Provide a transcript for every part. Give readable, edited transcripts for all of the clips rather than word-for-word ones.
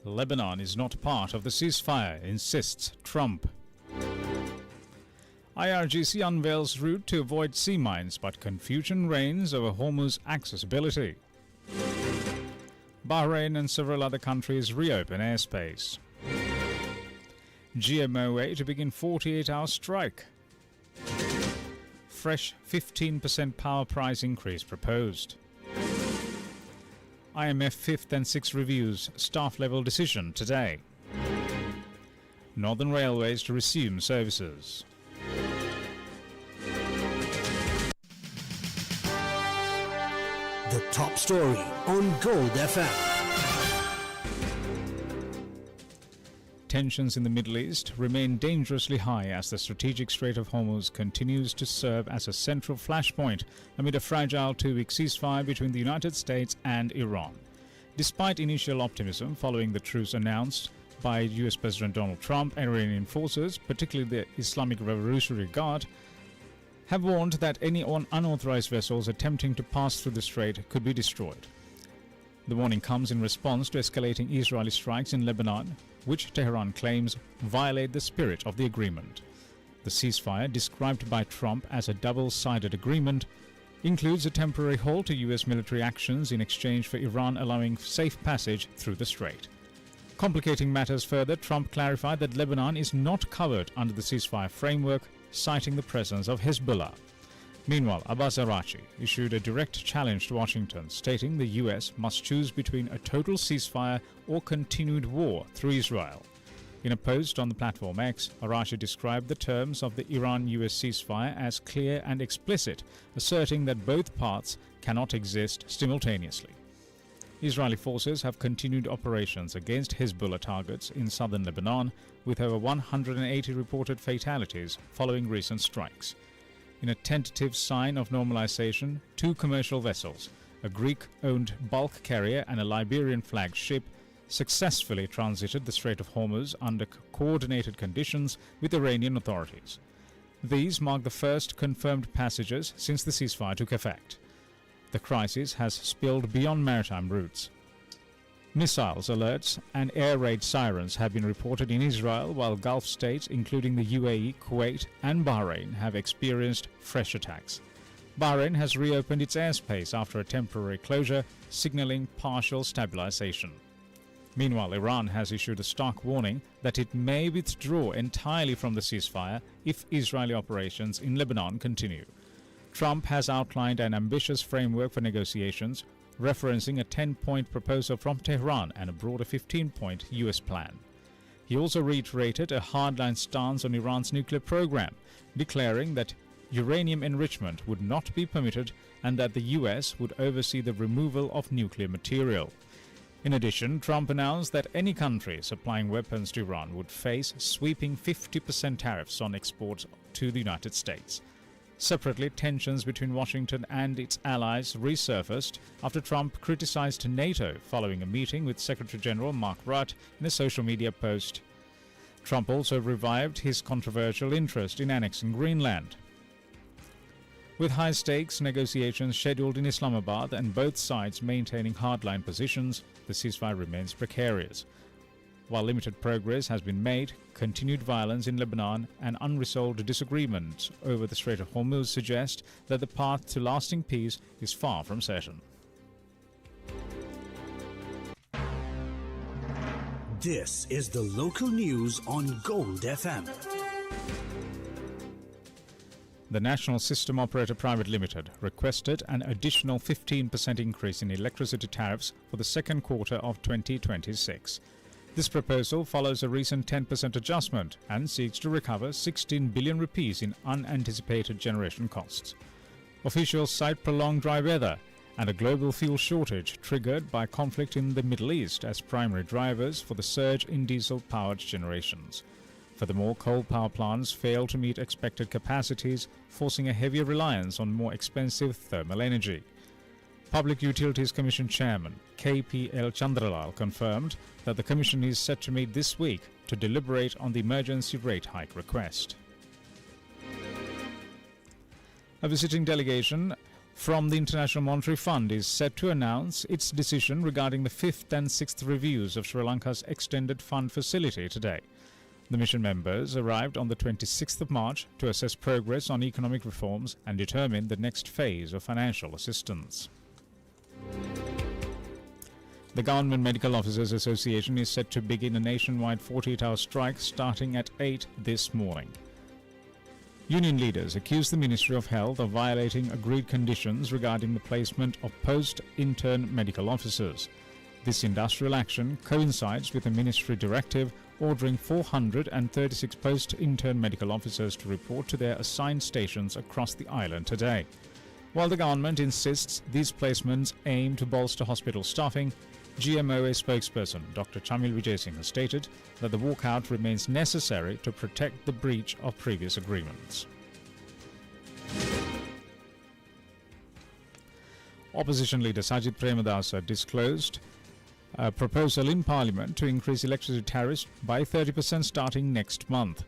Lebanon is not part of the ceasefire, insists Trump. IRGC unveils route to avoid sea mines, but confusion reigns over Hormuz accessibility. Bahrain and several other countries reopen airspace. GMOA to begin 48-hour strike. Fresh 15% power price increase proposed. IMF 5th and 6th reviews staff-level decision today. Northern Railways to resume services. The top story on Gold FM. Tensions in the Middle East remain dangerously high as the strategic Strait of Hormuz continues to serve as a central flashpoint amid a fragile two-week ceasefire between the United States and Iran. Despite initial optimism following the truce announced by US President Donald Trump, Iranian forces, particularly the Islamic Revolutionary Guard, have warned that any unauthorized vessels attempting to pass through the strait could be destroyed. The warning comes in response to escalating Israeli strikes in Lebanon, which Tehran claims violate the spirit of the agreement. The ceasefire, described by Trump as a double-sided agreement, includes a temporary halt to US military actions in exchange for Iran allowing safe passage through the strait. Complicating matters further, Trump clarified that Lebanon is not covered under the ceasefire framework, citing the presence of Hezbollah. Meanwhile, Abbas Araghchi issued a direct challenge to Washington, stating the US must choose between a total ceasefire or continued war through Israel. In a post on the platform X, Araghchi described the terms of the Iran-US ceasefire as clear and explicit, asserting that both paths cannot exist simultaneously. Israeli forces have continued operations against Hezbollah targets in southern Lebanon, with over 180 reported fatalities following recent strikes. In a tentative sign of normalization, two commercial vessels, a Greek-owned bulk carrier and a Liberian-flagged ship, successfully transited the Strait of Hormuz under coordinated conditions with Iranian authorities. These mark the first confirmed passages since the ceasefire took effect. The crisis has spilled beyond maritime routes. Missiles alerts and air raid sirens have been reported in Israel, while Gulf states, including the UAE, Kuwait and Bahrain, have experienced fresh attacks. Bahrain has reopened its airspace after a temporary closure, signaling partial stabilization. Meanwhile, Iran has issued a stark warning that it may withdraw entirely from the ceasefire if Israeli operations in Lebanon continue. Trump has outlined an ambitious framework for negotiations, referencing a 10-point proposal from Tehran and a broader 15-point US plan. He also reiterated a hardline stance on Iran's nuclear program, declaring that uranium enrichment would not be permitted and that the US would oversee the removal of nuclear material. In addition, Trump announced that any country supplying weapons to Iran would face sweeping 50% tariffs on exports to the United States. Separately, tensions between Washington and its allies resurfaced after Trump criticized NATO following a meeting with Secretary General Mark Rutte in a social media post. Trump also revived his controversial interest in annexing Greenland. With high-stakes negotiations scheduled in Islamabad and both sides maintaining hardline positions, the ceasefire remains precarious. While limited progress has been made, continued violence in Lebanon and unresolved disagreements over the Strait of Hormuz suggest that the path to lasting peace is far from certain. This is the local news on Gold FM. The National System Operator Private Limited requested an additional 15% increase in electricity tariffs for the second quarter of 2026. This proposal follows a recent 10% adjustment and seeks to recover 16 billion rupees in unanticipated generation costs. Officials cite prolonged dry weather and a global fuel shortage triggered by conflict in the Middle East as primary drivers for the surge in diesel-powered generations. Furthermore, coal power plants fail to meet expected capacities, forcing a heavier reliance on more expensive thermal energy. Public Utilities Commission Chairman KPL Chandralal confirmed that the Commission is set to meet this week to deliberate on the emergency rate hike request. A visiting delegation from the International Monetary Fund is set to announce its decision regarding the 5th and 6th reviews of Sri Lanka's extended fund facility today. The mission members arrived on the 26th of March to assess progress on economic reforms and determine the next phase of financial assistance. The Government Medical Officers Association is set to begin a nationwide 48-hour strike starting at 8 this morning. Union leaders accuse the Ministry of Health of violating agreed conditions regarding the placement of post-intern medical officers. This industrial action coincides with a ministry directive ordering 436 post-intern medical officers to report to their assigned stations across the island today. While the government insists these placements aim to bolster hospital staffing, GMOA spokesperson Dr. Chamil Vijayasinghe stated that the walkout remains necessary to protect the breach of previous agreements. Opposition leader Sajid Premadasa disclosed a proposal in Parliament to increase electricity tariffs by 30% starting next month.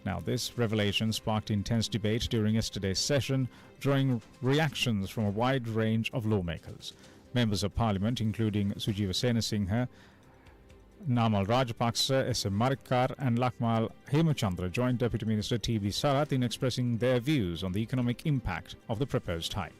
Now, this revelation sparked intense debate during yesterday's session, drawing reactions from a wide range of lawmakers. Members of Parliament, including Sujiva Senasinghe, Namal Rajapaksa, S.M. Marikkar and Lakmal Hemachandra, joined Deputy Minister T.B. Sarath in expressing their views on the economic impact of the proposed hike.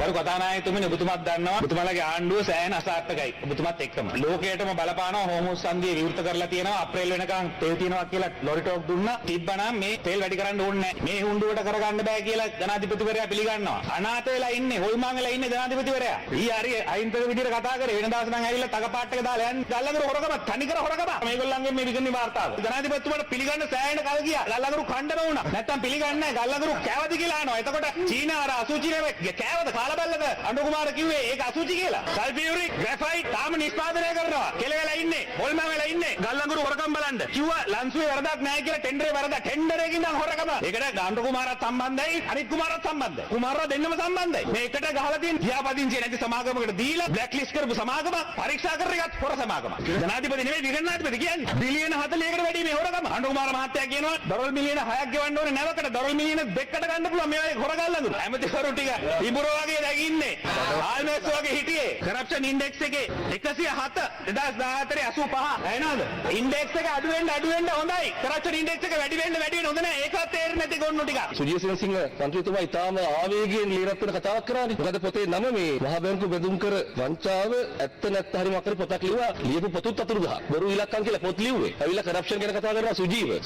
ගරු කතානායකතුමනි ඔබතුමාත් දන්නවා ඔබතුමාලගේ ආණ්ඩුව සෑහෙන අසාර්ථකයි ඔබතුමාත් එක්කම ලෝකයටම බලපානවා හෝමෝස් සංගය විවෘත කරලා තියෙනවා අප්‍රේල් වෙනකන් තෙල් තියෙනවා කියලා ලොරි ටෝක් දුන්නා තිබ්බනම් මේ තෙල් වැඩි කරන්න ඕනේ නැහැ මේ හුණ්ඩුවට කරගන්න බෑ කියලා ජනාධිපතිවරයා පිළිගන්නවා අනාථ වෙලා ඉන්නේ හොල්මන් වෙලා ඉන්නේ ජනාධිපතිවරයා ඊ හරි අයින්තර විදියට කතා කරේ වෙනදාස නම් ඇවිල්ලා තගපාට් එක දාලා යන්නේ ගල්ලඟරු හොරකම තනිකර හොරකම මේගොල්ලන්ගේ මේ විගන්නේ වාර්තාව ජනාධිපතිතුමාට පිළිගන්න සෑහෙන කල් ගියා ගල්ලඟරු ඛණ්ඩන වුණා නැත්තම් පිළිගන්නේ නැහැ ගල්ලඟරු කෑවද කියලා අහනවා එතකොට චීනා අර අසුචි නේ කෑවද කාලබල්ලද අඬුකුමාර කිව්වේ ඒක අසුචි කියලා. සල්ෆියුරික් ග්‍රැෆයිට් තාම නිෂ්පාදනය කරනවා. කෙලවෙලා ඉන්නේ. හොල්මන් වෙලා ඉන්නේ. ගල්ලඟුරු හොරකම් බලන්න. කිව්වා ලන්සුවේ වරදක් නැහැ කියලා ටෙන්ඩරේ වරදක්. ටෙන්ඩර් එකකින් නම් හොරකම. ඒකට අඬුකුමාරත් සම්බන්ධයි අනිත් කුමාරත් සම්බන්ධයි. කුමාරලා දෙන්නම සම්බන්ධයි. මේ එකට ගහලා තියෙන කියාපදිංචි නැති සමාගමකට දීලා බ්ලැක් ලිස්ට් කරපු සමාගම පරීක්ෂා කරගත් හොර සමාගම. ජනාධිපති නෙමෙයි විගණනාධිපති කියන්නේ. බිලියන 40කට වැඩි මේ හොරකම. අඬුකුමාර මහත්තයා කියනවා ඩොලර් මිලියන 6ක් ගෙවන්න ඕනේ නැවකට ඩොලර් මිලියන 2කට ගන්න පුළුවන් මේ වගේ හොරගල්ලඟුරු. ඇමතිවරු ටික ඉබුරෝ වගේ දැගින්නේ. ආල්මේස් වගේ හිටියේ කරප්ෂන් ඉන්ඩෙක්ස් එකේ 107 2014 85 එනවාද ඉන්ඩෙක්ස් එක අඩු වෙන්න හොඳයි කරප්ෂන් ඉන්ඩෙක්ස් එක වැඩි වෙන්න හොඳ නැහැ ඒකත් තේරෙන්නේ නැති ගොන්නු ටික සුජිය සිංහ මන්ත්‍රීතුමා ඉතාම ආවේගයෙන් ලියරත් වෙන කතාවක් කරානේ මොකද පොතේ නම මේ මහ බැංකු බෙදුම් කර වංචාව ඇත්ත නැත්ත හරි මොකක් හරි පොතක් ලියුවා ලියපු පොතුත් අතුරු ගහ බොරු ඉලක්කම් කියලා පොත් ලියුවේ ඇවිල්ලා කරප්ෂන් ගැන කතා කරනවා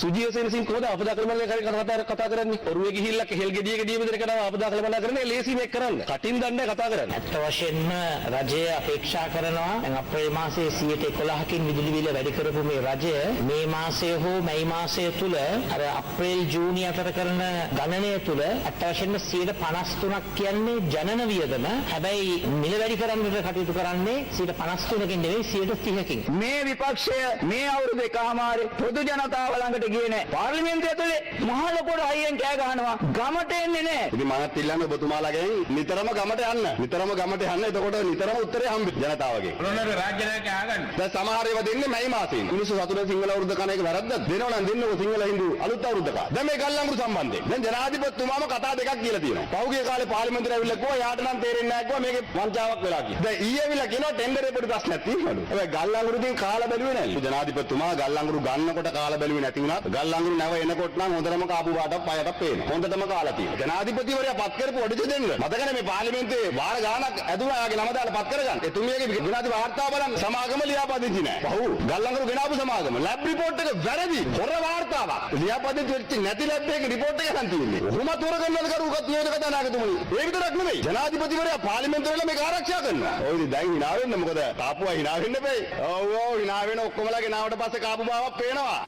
සුජිය සිංහ කොහොමද අපදා කළමනාකරණය කතා කරන්නේ ඔරුවේ ගිහිල්ලා කෙහෙල් ගෙඩියක දීම දෙන කෙනා අපදා කළමනාකරණය ලේසි මේක කරන්න කටින් දන්නේ කතා කරන්නේ ඇත්ත වශයෙන්ම රජය අපේක්ෂා කරනවා දැන් අප්‍රේල් මාසයේ 11%කින් විදුලි බිල වැඩි කරපු මේ රජය මේ මාසයේ හෝ මැයි මාසයේ තුල අර අප්‍රේල් ජූනි අතර කරන ගණනය තුල ඇත්ත වශයෙන්ම 53ක් කියන්නේ ජනන වියදම හැබැයි මිල වැඩි කරන්නට කටයුතු කරන්නේ 53කින් නෙවෙයි 30කින් මේ විපක්ෂය මේ අවුරුදු එකමාරේ පොදු ජනතාව ළඟට ගියේ නැහැ පාර්ලිමේන්තුව ඇතුලේ මහ ලොකුට අයියෙන් කෑ ගහනවා ගමට එන්නේ නැහැ ඉතින් මමත් ඉල්ලන්නේ ඔබතුමාලාගෙන් නිතරම ගමට යන්න නිතරම ගමට යන්න එතකොට නිතරම උත්තරේ හම්බෙයි ජනතාවගෙන් මොනවාද රාජ්‍ය නායකයා ආගන්න දැන් සමහර ඒවා දෙන්නේ මැයි මාසෙන් මිනිස්සු සතුටෙන් සිංහල අවුරුද්ද කන එක වැරද්දද දෙනව නම් දෙන්නකො සිංහල හින්දු අලුත් අවුරුද්ද කා දැන් මේ ගල්ලංගුරු සම්බන්ධයෙන් දැන් ජනාධිපතිතුමාම කතා දෙකක් කියලා තියෙනවා පහුගිය කාලේ පාර්ලිමේන්තුවට ඇවිල්ලා කිව්වා යාට නම් තේරෙන්නේ නැහැ කිව්වා මේකේ වංචාවක් වෙලා කියලා දැන් ඊයේ ඇවිල්ලා කියනවා ටෙන්ඩරේ පොඩි ප්‍රශ්නයක් තියෙනවලු හැබැයි ගල්ලංගුරුකින් කාලා බැලුවේ නැහැ ජනාධිපතිතුමා ගල්ලංගුරු ගන්නකොට කාලා බැලුවේ නැති වුණත් ගල්ලංගුරු නැව එනකොට නම් හොඳටම කාපු පාටක් පයටක් පේනවා හොඳටම කාලා තියෙනවා ජනාධිපතිවරයා පත් කරපු ඔඩිජ දෙන්න මතකනේ මේ පාර්ලිමේන්තුවේ වාර ගානක් ඇදුවා යාගේ නම දාලා පත් කරගන්න එතුමියගේ විනාඩි වාර්තාව බලන්න සමාගම ලියාපදිංචි නැහැ පහු ගල්ලංගුරු ගෙනාපු සමාගම ලැබ් රිපෝට් එක වැරදි හොර වාර්තාවක් ලියාපදිංචි වෙච්ච නැති ලැබ් එකේ රිපෝට් එක ගන්න තියෙන්නේ කොහොමද තෝරගන්නවද කරුකත් නියෝජක කතානායකතුමනි ඒ විතරක් නෙමෙයි ජනාධිපතිවරයා පාර්ලිමේන්තුවේ මේක ආරක්ෂා කරනවා ඔය ඉතින් දැන් hina වෙන්න මොකද තාපුවා hina වෙන්න බෑ ඔව් hina වෙන ඔක්කොමලාගේ නාවට පස්සේ කාපු බවක් පේනවා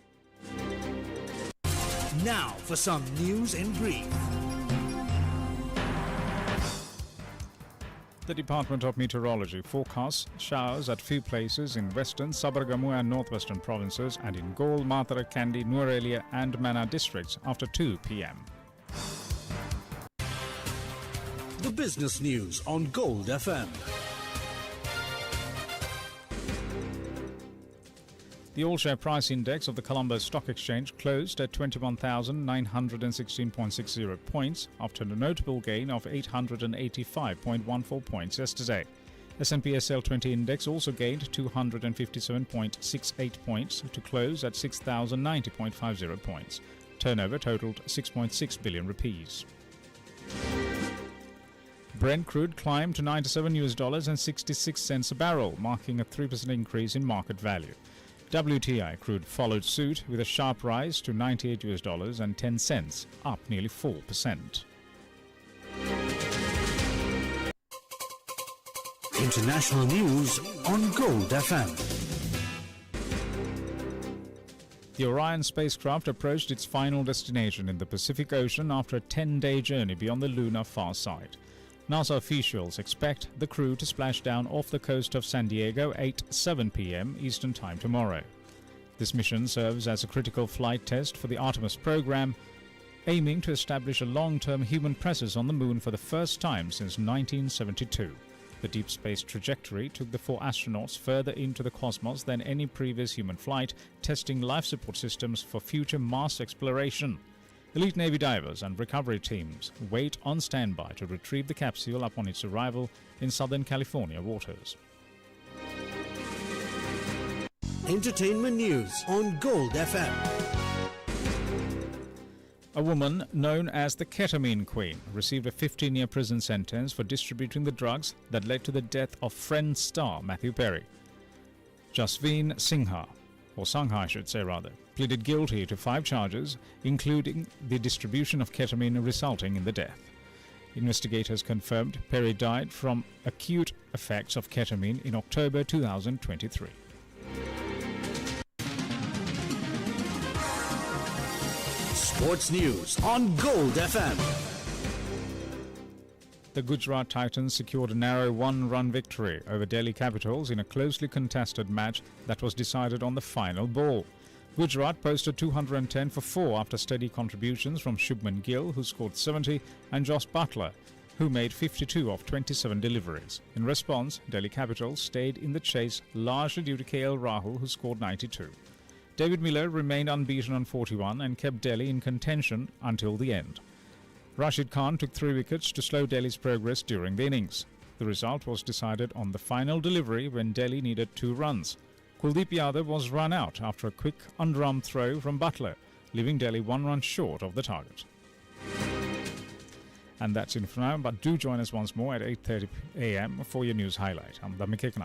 Now for some news in brief. The Department of Meteorology forecasts showers at few places in western, Sabaragamu and northwestern provinces and in Gol, Matara, Kandy, Nuwara and Mana districts after 2 p.m. The business news on Gold FM. The all-share price index of the Colombo Stock Exchange closed at 21,916.60 points after a notable gain of 885.14 points yesterday. S&P SL20 index also gained 257.68 points to close at 6,090.50 points. Turnover totaled 6.6 billion rupees. Brent crude climbed to $97 and 66 cents a barrel, marking a 3% increase in market value. WTI crude followed suit with a sharp rise to $98 and 10 cents, up nearly 4%. International news on Gold FM. The Orion spacecraft approached its final destination in the Pacific Ocean after a 10-day journey beyond the lunar far side. NASA officials expect the crew to splash down off the coast of San Diego 7 p.m. Eastern Time tomorrow. This mission serves as a critical flight test for the Artemis program, aiming to establish a long-term human presence on the Moon for the first time since 1972. The deep space trajectory took the 4 astronauts further into the cosmos than any previous human flight, testing life support systems for future Mars exploration. Elite Navy divers and recovery teams wait on standby to retrieve the capsule upon its arrival in Southern California waters. Entertainment news on Gold FM. A woman known as the Ketamine Queen received a 15-year prison sentence for distributing the drugs that led to the death of Friends star Matthew Perry. Jasveen Singha, or Sangha I should say rather, pleaded guilty to 5 charges, including the distribution of ketamine resulting in the death. Investigators confirmed Perry died from acute effects of ketamine in October 2023. Sports news on Gold FM. The Gujarat Titans secured a narrow 1-run victory over Delhi Capitals in a closely contested match that was decided on the final ball. Gujarat posted 210 for 4 after steady contributions from Shubman Gill, who scored 70, and Josh Butler, who made 52 of 27 deliveries. In response, Delhi Capitals stayed in the chase largely due to KL Rahul, who scored 92. David Miller remained unbeaten on 41 and kept Delhi in contention until the end. Rashid Khan took 3 wickets to slow Delhi's progress during the innings. The result was decided on the final delivery when Delhi needed 2 runs. Kuldeep Yadav was run out after a quick underarm throw from Butler, leaving Delhi 1 run short of the target. And that's it for now, but do join us once more at 8:30 a.m. for your news highlight. I'm Dhamik Eknath.